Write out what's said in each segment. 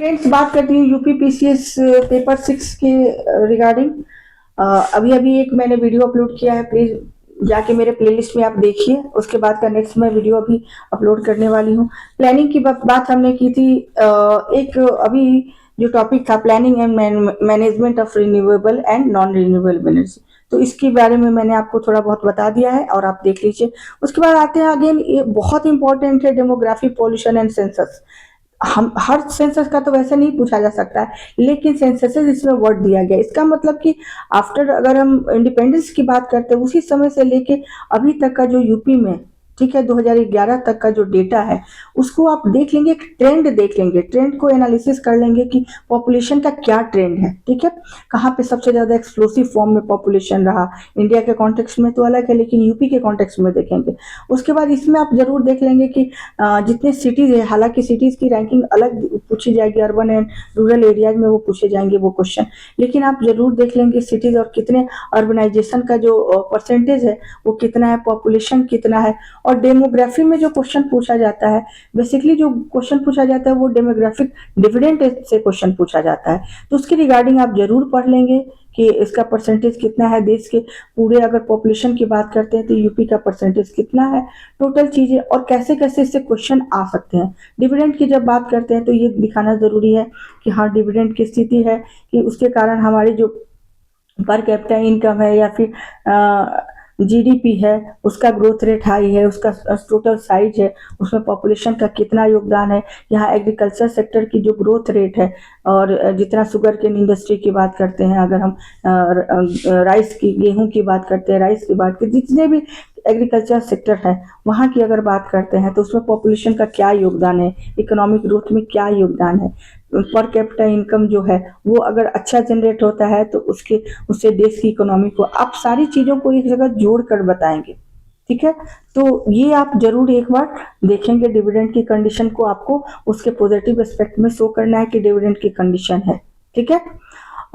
Friends, बात करती हूँ यूपी पीसीएस पेपर 6 के रिगार्डिंग। अभी अभी एक मैंने वीडियो अपलोड किया है, प्लीज जाके मेरे प्लेलिस्ट में आप देखिए। उसके बाद का नेक्स्ट मैं वीडियो अभी अपलोड करने वाली हूँ। प्लानिंग की बात हमने की थी। एक अभी जो टॉपिक था, planning and management of renewable and non renewable energy, तो इसके बारे में मैंने आपको थोड़ा बहुत बता दिया है और आप देख लीजिए। उसके बाद आते हैं अगेन, ये बहुत इंपॉर्टेंट है, डेमोग्राफी, पॉल्यूशन एंड सेंसस। हम हर सेंसस का तो वैसे नहीं पूछा जा सकता है, लेकिन सेंसस इसमें वर्ड दिया गया। इसका मतलब कि आफ्टर, अगर हम इंडिपेंडेंस की बात करते हैं, उसी समय से लेके अभी तक का जो यूपी में, ठीक है, 2011 तक का जो डेटा है, उसको आप देख लेंगे, एक ट्रेंड देख लेंगे, ट्रेंड को एनालिसिस कर लेंगे कि पॉपुलेशन का क्या ट्रेंड है। ठीक है, कहाँ पे सबसे ज्यादा एक्सप्लोसिव फॉर्म में पॉपुलेशन रहा। इंडिया के कॉन्टेक्स्ट में तो अलग है, लेकिन यूपी के कॉन्टेक्स्ट में देखेंगे। उसके बाद इसमें आप जरूर देख लेंगे कि जितने सिटीज है, हालांकि सिटीज की रैंकिंग अलग पूछी जाएगी, अर्बन एंड रूरल एरियाज में वो पूछे जाएंगे वो क्वेश्चन, लेकिन आप जरूर देख लेंगे सिटीज और कितने अर्बनाइजेशन का जो परसेंटेज है वो कितना है, पॉपुलेशन कितना है। और डेमोग्राफी में जो क्वेश्चन पूछा जाता है, बेसिकली जो क्वेश्चन पूछा जाता है वो डेमोग्राफिक डिविडेंड से क्वेश्चन पूछा जाता है, तो उसकी रिगार्डिंग आप जरूर पढ़ लेंगे कि इसका परसेंटेज कितना है। देश के पूरे अगर पॉपुलेशन की बात करते हैं तो यूपी का परसेंटेज कितना है, टोटल चीजें, और कैसे कैसे इससे क्वेश्चन आ सकते हैं। डिविडेंड की जब बात करते हैं तो ये दिखाना जरूरी है कि हाँ, डिविडेंड की स्थिति है कि उसके कारण हमारी जो पर कैपिटा इनकम है या फिर जीडीपी है, उसका ग्रोथ रेट हाई है, उसका टोटल साइज है, उसमें पॉपुलेशन का कितना योगदान है। यहाँ एग्रीकल्चर सेक्टर की जो ग्रोथ रेट है, और जितना शुगर केन इंडस्ट्री की बात करते हैं, अगर हम राइस की, गेहूं की बात करते हैं, राइस की बात करते हैं, जितने भी एग्रीकल्चर सेक्टर है वहाँ की अगर बात करते हैं, तो उसमें पॉपुलेशन का क्या योगदान है, इकोनॉमिक ग्रोथ में क्या योगदान है। पर कैपिटा इनकम जो है वो अगर अच्छा जनरेट होता है तो उसके उससे देश की इकोनॉमी को आप सारी चीजों को एक जगह जोड़ कर बताएंगे। ठीक है, तो ये आप जरूर एक बार देखेंगे। डिविडेंड की कंडीशन को आपको उसके पॉजिटिव एस्पेक्ट में शो करना है कि डिविडेंड की कंडीशन है। ठीक है,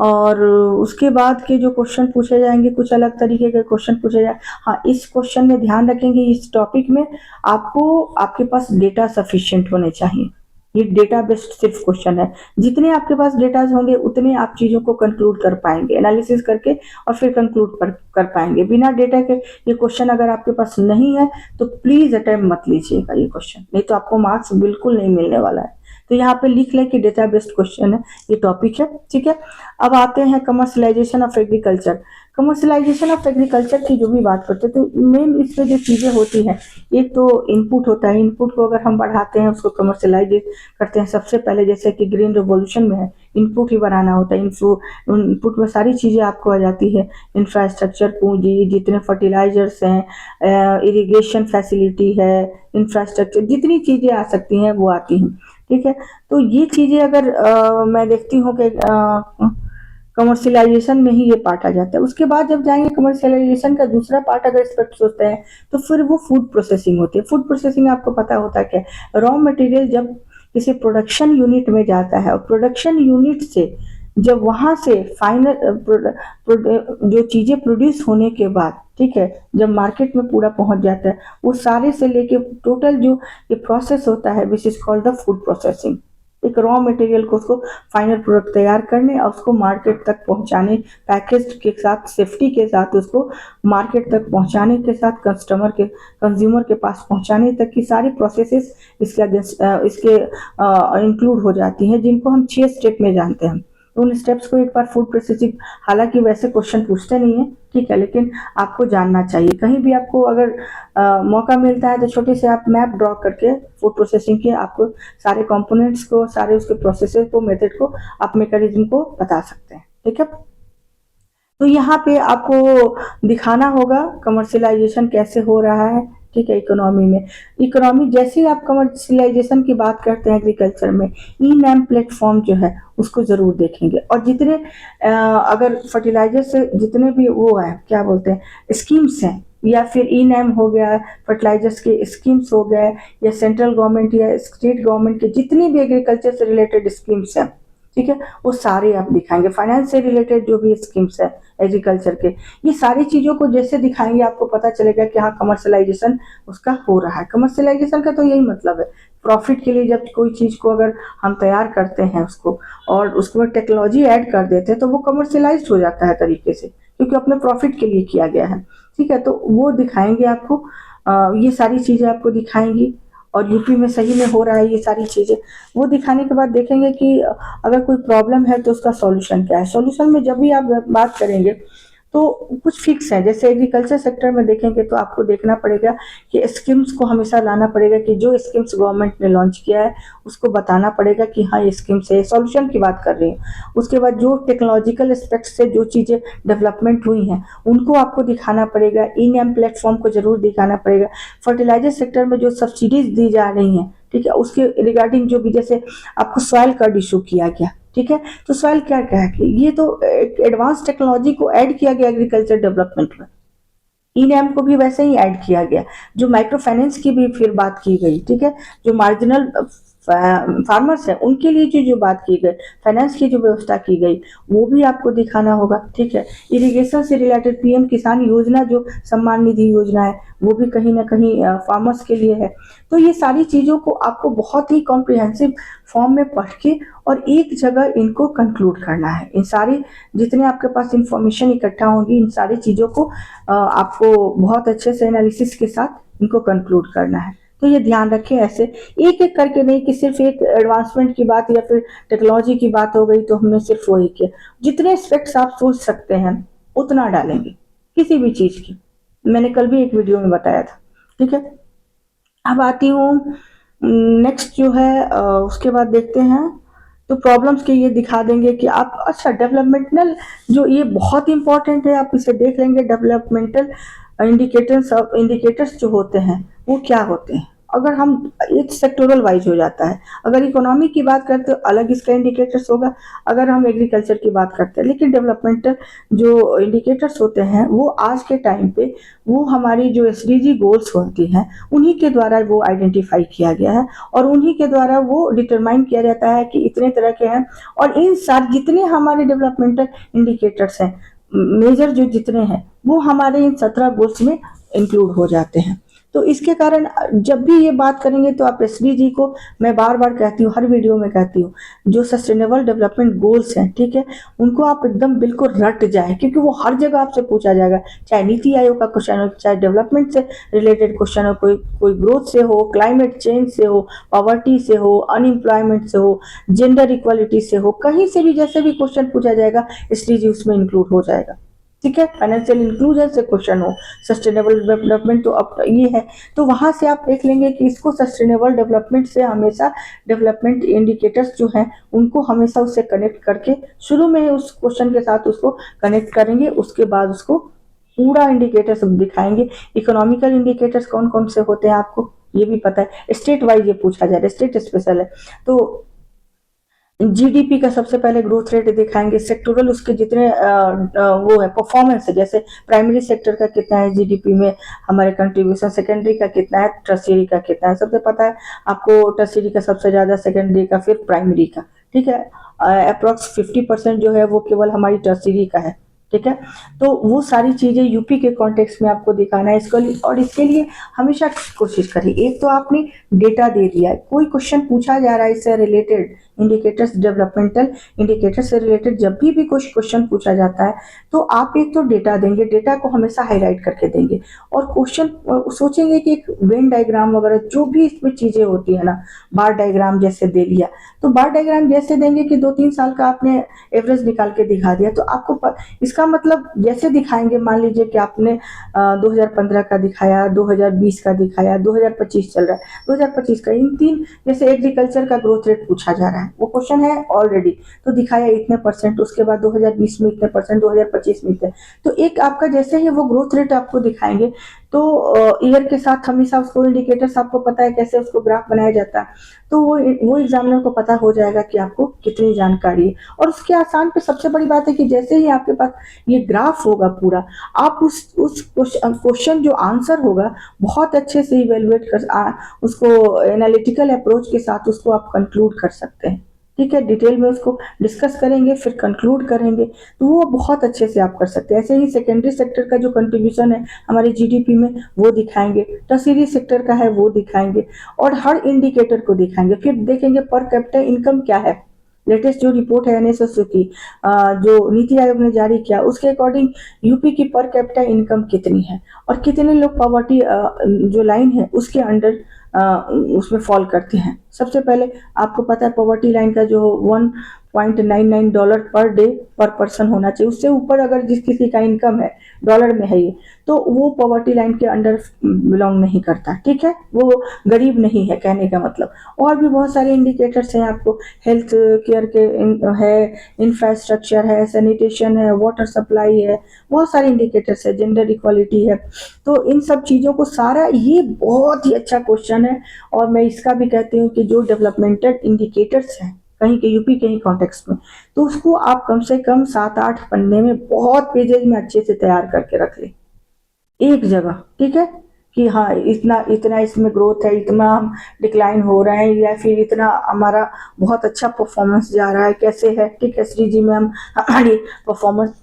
और उसके बाद के जो क्वेश्चन पूछे जाएंगे, कुछ अलग तरीके के क्वेश्चन पूछे जाए। हाँ, इस क्वेश्चन में ध्यान रखेंगे, इस टॉपिक में आपको, आपके पास डेटा सफिशिएंट होने चाहिए। ये डेटा बेस्ड सिर्फ क्वेश्चन है, जितने आपके पास डेटा होंगे उतने आप चीजों को कंक्लूड कर पाएंगे, एनालिसिस करके और फिर कंक्लूड कर पाएंगे। बिना डेटा के ये क्वेश्चन अगर आपके पास नहीं है तो प्लीज अटेम्प्ट मत लीजिएगा ये क्वेश्चन, नहीं तो आपको मार्क्स बिल्कुल नहीं मिलने वाला है। तो यहाँ पे लिख लें कि डेटा बेस्ड क्वेश्चन है, ये टॉपिक है। ठीक है, अब आते हैं commercialisation of agriculture. Commercialisation of agriculture की जो भी बात करते हैं तो मेन इसमें जो चीजें होती हैं, एक तो इनपुट होता है। इनपुट को अगर हम बढ़ाते हैं, उसको कमर्शलाइज करते हैं, सबसे पहले जैसे कि ग्रीन रेवोल्यूशन में है, इनपुट ही बढ़ाना होता है। इनपुट में सारी चीजें आपको आ जाती है, इंफ्रास्ट्रक्चर, पूंजी, जितने फर्टिलाइजर्स हैं, इरिगेशन फैसिलिटी है, इंफ्रास्ट्रक्चर, जितनी चीजें आ सकती हैं वो आती हैं। ठीक है, तो ये चीजें अगर मैं देखती हूँ कि कमर्शियलाइजेशन में ही ये पार्ट आ जाता है। उसके बाद जब जाएंगे कमर्शियलाइजेशन का दूसरा पार्ट अगर एक्सपेक्ट सोचते हैं तो फिर वो फूड प्रोसेसिंग होती है। फूड प्रोसेसिंग आपको पता होता है क्या, रॉ मटेरियल जब किसी प्रोडक्शन यूनिट में जाता है और प्रोडक्शन यूनिट से जब वहां से फाइनल जो चीजें प्रोड्यूस होने के बाद, ठीक है, जब मार्केट में पूरा पहुंच जाता है, वो सारे से लेके टोटल जो ये प्रोसेस होता है which is called the food processing. एक रॉ मटेरियल को, उसको फाइनल प्रोडक्ट तैयार करने और उसको मार्केट तक पहुंचाने, पैकेज के साथ, सेफ्टी के साथ उसको मार्केट तक पहुंचाने के साथ, कस्टमर के, कंज्यूमर के पास पहुंचाने तक की सारी प्रोसेसेस इसके इंक्लूड हो जाती हैं, जिनको हम 6 स्टेप में जानते हैं। उन स्टेप्स को एक बार फूड प्रोसेसिंग, हालांकि वैसे क्वेश्चन पूछते नहीं है, ठीक है, लेकिन आपको जानना चाहिए। कहीं भी आपको अगर मौका मिलता है तो छोटे से आप मैप ड्रॉ करके फूड प्रोसेसिंग के आपको सारे कंपोनेंट्स को, सारे उसके प्रोसेसेस को, मेथड को, आप मैकेनिज्म को बता सकते हैं। ठीक है, तो यहाँ पे आपको दिखाना होगा कमर्शियलाइजेशन कैसे हो रहा है। ठीक है, इकोनॉमी में, इकोनॉमी जैसे ही आप कमर्शियलाइजेशन की बात करते हैं एग्रीकल्चर में, ई नैम प्लेटफॉर्म जो है उसको जरूर देखेंगे। और जितने अगर फर्टिलाइजर से जितने भी वो है, क्या बोलते हैं, स्कीम्स हैं, या फिर ई नैम हो गया, फर्टिलाइजर्स के स्कीम्स हो गए, या सेंट्रल गवर्नमेंट या स्टेट गवर्नमेंट के जितनी भी एग्रीकल्चर से रिलेटेड स्कीम्स हैं, ठीक है, वो सारे आप दिखाएंगे। फाइनेंस से रिलेटेड जो भी स्कीम्स है एग्रीकल्चर के, ये सारी चीजों को जैसे दिखाएंगे आपको पता चलेगा कि हाँ, कमर्शलाइजेशन उसका हो रहा है। कमर्शलाइजेशन का तो यही मतलब है, प्रॉफिट के लिए जब कोई चीज़ को अगर हम तैयार करते हैं उसको और उसके बाद टेक्नोलॉजी ऐड कर देते हैं तो वो कमर्शियलाइज्ड हो जाता है तरीके से, क्योंकि अपने प्रॉफिट के लिए किया गया है। ठीक है, तो वो दिखाएंगे आपको, ये सारी चीज़ें आपको दिखाएंगी और यूपी में सही में हो रहा है ये सारी चीज़ें। वो दिखाने के बाद देखेंगे कि अगर कोई प्रॉब्लम है तो उसका सॉल्यूशन क्या है। सॉल्यूशन में जब भी आप बात करेंगे तो कुछ फिक्स है, जैसे एग्रीकल्चर सेक्टर में देखेंगे तो आपको देखना पड़ेगा कि स्कीम्स को हमेशा लाना पड़ेगा कि जो स्कीम्स गवर्नमेंट ने लॉन्च किया है उसको बताना पड़ेगा कि हाँ ये स्कीम से सॉल्यूशन की बात कर रही है। उसके बाद जो टेक्नोलॉजिकल एस्पेक्ट से जो चीज़ें डेवलपमेंट हुई हैं उनको आपको दिखाना पड़ेगा, ई नैम प्लेटफॉर्म को जरूर दिखाना पड़ेगा। फर्टिलाइजर सेक्टर में जो सब्सिडीज दी जा रही हैं, ठीक है, उसके रिगार्डिंग जो भी, जैसे आपको सॉइल कार्ड इशू किया गया, ठीक है, तो सॉइल क्या क्या है कि ये तो एडवांस टेक्नोलॉजी को ऐड किया गया एग्रीकल्चर डेवलपमेंट में। ई नैम को भी वैसे ही ऐड किया गया। जो माइक्रो फाइनेंस की भी फिर बात की गई, ठीक है, जो मार्जिनल फार्मर्स है उनके लिए जो बात की गई, फाइनेंस की जो व्यवस्था की गई वो भी आपको दिखाना होगा। ठीक है, इरिगेशन से रिलेटेड पीएम किसान योजना जो सम्मान निधि योजना है वो भी कहीं ना कहीं फार्मर्स के लिए है। तो ये सारी चीज़ों को आपको बहुत ही कॉम्प्रिहेंसिव फॉर्म में पढ़ के और एक जगह इनको कंक्लूड करना है। इन सारी जितने आपके पास इंफॉर्मेशन इकट्ठा होगी इन सारी चीज़ों को आपको बहुत अच्छे से एनालिसिस के साथ इनको कंक्लूड करना है। तो ये ध्यान रखें, ऐसे एक एक करके नहीं कि सिर्फ एक एडवांसमेंट की बात या फिर टेक्नोलॉजी की बात हो गई तो हमने सिर्फ वही किया। जितने एस्पेक्ट्स आप सोच सकते हैं उतना डालेंगे किसी भी चीज़ की। मैंने कल भी एक वीडियो में बताया था। ठीक है, अब आती हूँ नेक्स्ट जो है उसके बाद देखते हैं तो प्रॉब्लम्स के ये दिखा देंगे कि आप, अच्छा डेवलपमेंटल जो ये बहुत इंपॉर्टेंट है, आप इसे देख लेंगे। डेवलपमेंटल इंडिकेटर्स जो होते हैं वो क्या होते हैं। अगर हम, एक सेक्टोरल वाइज हो जाता है, अगर इकोनॉमी की बात करते हो अलग इसका इंडिकेटर्स होगा, अगर हम एग्रीकल्चर की बात करते हैं। लेकिन डेवलपमेंटल जो इंडिकेटर्स होते हैं वो आज के टाइम पे वो हमारी जो एसडीजी गोल्स होती हैं उन्हीं के द्वारा वो आइडेंटिफाई किया गया है और उन्हीं के द्वारा वो डिटरमाइन किया जाता है कि इतने तरह के हैं। और इन सारे जितने हमारे डेवलपमेंटल इंडिकेटर्स हैं मेजर जो जितने हैं वो हमारे इन 17 गोल्स में इंक्लूड हो जाते हैं। तो इसके कारण जब भी ये बात करेंगे तो आप एसडीजी को, मैं बार बार कहती हूँ, हर वीडियो में कहती हूँ, जो सस्टेनेबल डेवलपमेंट गोल्स हैं, ठीक है, उनको आप एकदम बिल्कुल रट जाए, क्योंकि वो हर जगह आपसे पूछा जाएगा। चाहे नीति आयोग का क्वेश्चन हो, चाहे डेवलपमेंट से रिलेटेड क्वेश्चन हो, कोई ग्रोथ से हो, क्लाइमेट चेंज से हो, पॉवर्टी से हो, अनएम्प्लॉयमेंट से हो, जेंडर इक्वालिटी से हो, कहीं से भी जैसे भी क्वेश्चन पूछा जाएगा एसडीजी उसमें इंक्लूड हो जाएगा। ठीक है, फाइनेंशियल इंक्लूजन से क्वेश्चन हो, सस्टेनेबल डेवलपमेंट तो अब ये है, तो वहां से आप देख लेंगे कि इसको सस्टेनेबल डेवलपमेंट से हमेशा डेवलपमेंट इंडिकेटर्स जो हैं उनको हमेशा उससे कनेक्ट करके शुरू में उस क्वेश्चन के साथ उसको कनेक्ट करेंगे, उसके बाद उसको पूरा इंडिकेटर सब दिखाएंगे। इकोनॉमिकल इंडिकेटर्स कौन कौन से होते हैं आपको ये भी पता है, स्टेट वाइज ये पूछा जा रहा है, स्टेट स्पेशल है। तो जीडीपी का सबसे पहले ग्रोथ रेट दिखाएंगे, सेक्टोरल उसके जितने वो है परफॉर्मेंस है, जैसे प्राइमरी सेक्टर का कितना है जीडीपी में हमारे कंट्रीब्यूशन, सेकेंडरी का कितना है, टर्शियरी का कितना है। सबसे पता है आपको टर्शियरी का सबसे ज्यादा, सेकेंडरी का, फिर प्राइमरी का। ठीक है, अप्रोक्स 50% जो है वो केवल हमारी टर्शियरी का है। ठीक है, तो वो सारी चीजें यूपी के कॉन्टेक्स्ट में आपको दिखाना है इसको, और इसके लिए हमेशा कोशिश करिए, एक तो आपने डेटा दे दिया है, कोई क्वेश्चन पूछा जा रहा है इससे रिलेटेड, इंडिकेटर्स, डेवलपमेंटल इंडिकेटर्स से रिलेटेड जब भी कुछ क्वेश्चन पूछा जाता है तो आप एक तो डेटा देंगे, डेटा को हमेशा हाईलाइट करके देंगे, और क्वेश्चन सोचेंगे कि एक वेन डायग्राम वगैरह जो भी इसमें चीजें होती है ना, बार डायग्राम जैसे दे दिया, तो बार डायग्राम जैसे देंगे कि 2-3 साल का आपने एवरेज निकाल के दिखा दिया, तो आपको इसका मतलब जैसे दिखाएंगे, मान लीजिए कि आपने 2015 का दिखाया, 2020 का दिखाया, 2025 चल रहा है, 2025 का, इन 3 जैसे एग्रीकल्चर का ग्रोथ रेट पूछा जा रहा है, वो क्वेश्चन है ऑलरेडी, तो दिखाया इतने परसेंट, उसके बाद 2020 में इतने परसेंट, 2025 में इतने, तो एक आपका जैसे ही वो ग्रोथ रेट आपको दिखाएंगे तो ईयर के साथ हमेशा उसको इंडिकेटर्स आपको पता है कैसे उसको ग्राफ बनाया जाता है, तो वो एग्जामिनर को पता हो जाएगा कि आपको कितनी जानकारी है। और उसके आसान पे सबसे बड़ी बात है कि जैसे ही आपके पास ये ग्राफ होगा पूरा, आप उस क्वेश्चन जो आंसर होगा बहुत अच्छे से इवेलुएट कर उसको एनालिटिकल अप्रोच के साथ उसको आप कंक्लूड कर सकते हैं। ठीक है, डिटेल में उसको डिस्कस करेंगे, फिर कंक्लूड करेंगे, तो वो बहुत अच्छे से आप कर सकते हैं। ऐसे ही सेकेंडरी सेक्टर का जो कंट्रीब्यूशन है हमारे जीडीपी में वो दिखाएंगे, टर्शियरी सेक्टर का है वो दिखाएंगे, और हर इंडिकेटर को दिखाएंगे। फिर देखेंगे पर कैपिटा इनकम क्या है। लेटेस्ट जो रिपोर्ट है एनएसएस की, जो नीति आयोग ने जारी किया, उसके अकॉर्डिंग यूपी की पर कैपिटा इनकम कितनी है और कितने लोग पॉवर्टी जो लाइन है उसके अंडर उसमें फॉल करते हैं। सबसे पहले आपको पता है पॉवर्टी लाइन का जो $1.99 पर डे पर पर्सन होना चाहिए। उससे ऊपर अगर जिस किसी का इनकम है, डॉलर में है ये, तो वो पॉवर्टी लाइन के अंडर बिलोंग नहीं करता, ठीक है, वो गरीब नहीं है कहने का मतलब। और भी बहुत सारे इंडिकेटर्स हैं आपको, हेल्थ केयर के है, इंफ्रास्ट्रक्चर है, सैनिटेशन है, वाटर सप्लाई है, बहुत सारे इंडिकेटर्स है, जेंडर इक्वालिटी है। तो इन सब चीज़ों को सारा, ये बहुत ही अच्छा क्वेश्चन है, और मैं इसका भी कहती हूँ कि जो डेवलपमेंटल इंडिकेटर्स हैं कहीं के यूपी कहीं कॉन्टेक्स्ट में, तो उसको आप कम से कम 7-8 पन्ने में बहुत पेजेज में अच्छे से तैयार करके रख लें एक जगह, ठीक है, कि हाँ इतना इतना इसमें ग्रोथ है, इतना हम डिक्लाइन हो रहे हैं, या फिर इतना हमारा बहुत अच्छा परफॉर्मेंस जा रहा है, कैसे है, ठीक है, श्री जी में हम हमारी परफॉर्मेंस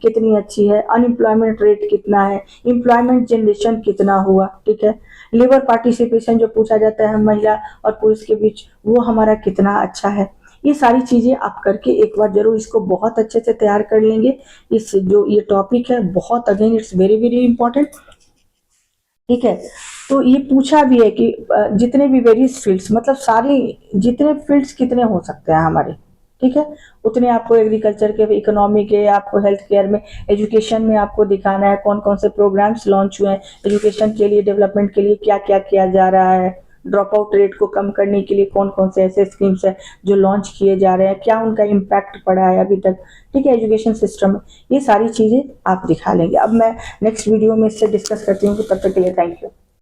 कितनी अच्छी है, अनएम्प्लॉयमेंट रेट कितना है, एम्प्लॉयमेंट जनरेशन कितना हुआ, ठीक है, लेबर पार्टिसिपेशन जो पूछा जाता है महिला और पुरुष के बीच, वो हमारा कितना अच्छा है। ये सारी चीजें आप करके एक बार जरूर इसको बहुत अच्छे से तैयार कर लेंगे। इस जो ये टॉपिक है बहुत, again it's very very important, ठीक है। तो ये पूछा भी है कि जितने भी वेरियस फील्ड्स, मतलब सारी जितने फील्ड्स कितने हो सकते हैं हमारे, ठीक है, उतने आपको एग्रीकल्चर के, इकोनॉमी के, आपको हेल्थ केयर में, एजुकेशन में आपको दिखाना है कौन कौन से प्रोग्राम्स लॉन्च हुए हैं एजुकेशन के लिए, डेवलपमेंट के लिए क्या क्या किया जा रहा है, ड्रॉप आउट रेट को कम करने के लिए कौन कौन से ऐसे स्कीम्स है जो लॉन्च किए जा रहे हैं, क्या उनका इम्पैक्ट पड़ा है अभी तक, ठीक है, एजुकेशन सिस्टम में। ये सारी चीज़ें आप दिखा लेंगे। अब मैं नेक्स्ट वीडियो में इससे डिस्कस करती हूँ, तब तक के लिए थैंक यू।